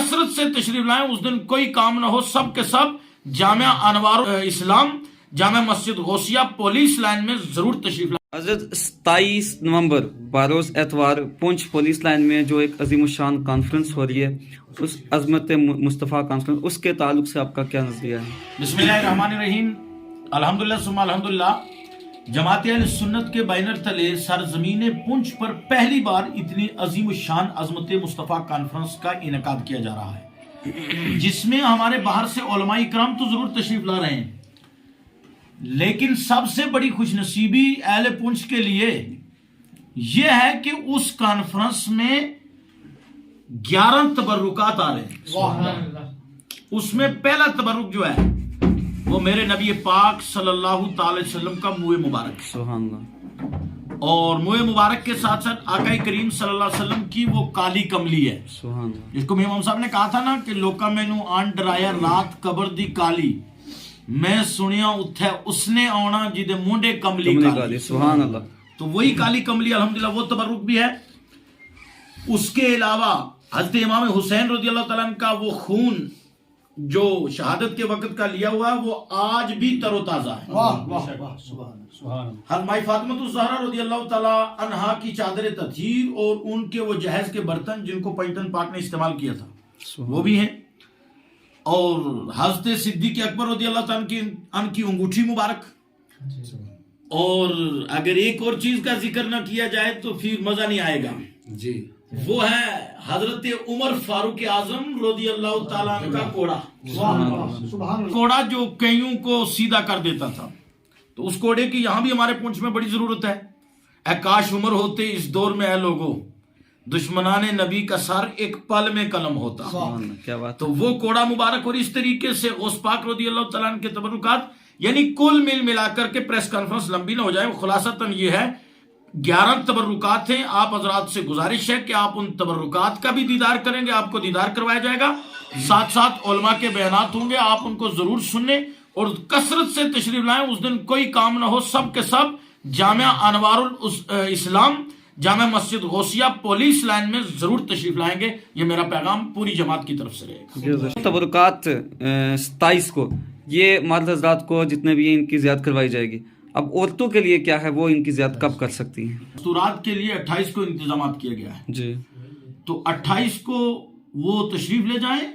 कसरत से तशरीफ लाएं, उस दिन कोई काम ना हो, सब के सब जामिया अनवार इस्लाम जामिया मस्जिद गौसिया पुलिस लाइन में जरूर तशरीफ लाएं। हजरत 27 नवंबर बरोज़ एतवार पुंछ पुलिस लाइन में जो एक अजीमुशान कॉन्फ्रेंस हो रही है, उस अजमत मुस्तफ़ा कॉन्फ्रेंस, उसके ताल्लुक से आपका क्या नज़रिया है? बिस्मिल्लाहिर्रहमानिर्रहीम, अल्हम्दुलिल्लाह सुम्मा अल्हम्दुलिल्लाह। जमात अहले सुन्नत के बैनर तले सरजमीन पुंछ पर पहली बार इतनी अजीम शान अजमत मुस्तफ़ा कॉन्फ्रेंस का इनेकाद किया जा रहा है, जिसमें हमारे बाहर से उलमाए इकराम तो जरूर तशरीफ ला रहे हैं, लेकिन सबसे बड़ी खुशनसीबी अहले पुंछ के लिए यह है कि उस कॉन्फ्रेंस में 11 तबर्रुकात आ रहे हैं। उसमें पहला तबर्रुक जो है वो मेरे नबी पाक सल्लल्लाहु अलैहि वसल्लम का मुँह मुबारक, सुभान अल्लाह, और मुँह मुबारक के साथ साथ आका करीम सल्लल्लाहु अलैहि वसल्लम की वो काली कमली है, सुभान अल्लाह, जिसको इमाम साहब ने कहा था ना कि लोका मैनू आन डराया रात कबर दी काली, मैं सुनिया उत्थे उसने आना जिदे मुंडे कमली काली, सुभान अल्लाह। तो वही काली कमली अल्हम्दुलिल्लाह वो तबर्रुक भी है। उसके अलावा हजरत इमाम हुसैन रज़ियल्लाहु तआला अन्हु का वो खून जो शहादत के वक्त का लिया हुआ है वो आज भी तरोताजा है। हज़रत माई फातिमा ज़हरा रज़ियल्लाहु तआला अन्हा की चादर तथहीर और उनके वो जहेज के बर्तन जिनको पैगंबर पाक ने इस्तेमाल किया था वो भी हैं, और हज़रत सिद्दीक़ अकबर रज़ियल्लाहु तआला अन्हु की अंगूठी मुबारक, और अगर एक और चीज का जिक्र ना किया जाए तो फिर मजा नहीं आएगा जी, वो है हजरत उमर फारूक आजम रज़ियल्लाहु ताला अन्हु का कोड़ा जो कईयों को सीधा कर देता था, तो उस कोड़े की यहां भी हमारे पुंछ में बड़ी जरूरत है। काश उमर होते इस दौर में है लोगों, दुश्मनाने नबी का सर एक पल में कलम होता। क्या बात। तो वो कोड़ा मुबारक, और इस तरीके से गौस पाक रज़ियल्लाहु ताला अन्हु के तबर्रुकात, यानी कुल मिलाकर के प्रेस कॉन्फ्रेंस लंबी ना हो जाए, खुलासतन ये है 11 तबर्रुकात हैं। आप हजरात से गुजारिश है कि आप उन तबर्रुकात का भी दीदार करेंगे, आपको दीदार करवाया जाएगा, साथ साथ उलमा के बयानात होंगे, आप उनको जरूर सुनने और कसरत से तशरीफ लाएं। उस दिन कोई काम ना हो, सब के सब जामिया अनवारुल इस्लाम जामिया मस्जिद गौसिया पुलिस लाइन में जरूर तशरीफ लाएंगे। ये मेरा पैगाम पूरी जमात की तरफ से रहेगा। तबर्रुकात 27 को ये मर्द हजरात को जितने भी इनकी ज़ियारत करवाई जाएगी, अब औरतों के लिए क्या है, वो इनकी ज़ियारत कब कर सकती हैं? मस्तूरात के लिए 28 को इंतजाम किया गया है जी, तो 28 को वो तशरीफ ले जाएं,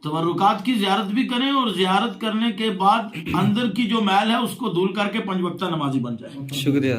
तबर्रुकात की ज़ियारत भी करें, और ज़ियारत करने के बाद अंदर की जो मैल है उसको धुल करके 5 वक्ता नमाजी बन जाए। शुक्रिया।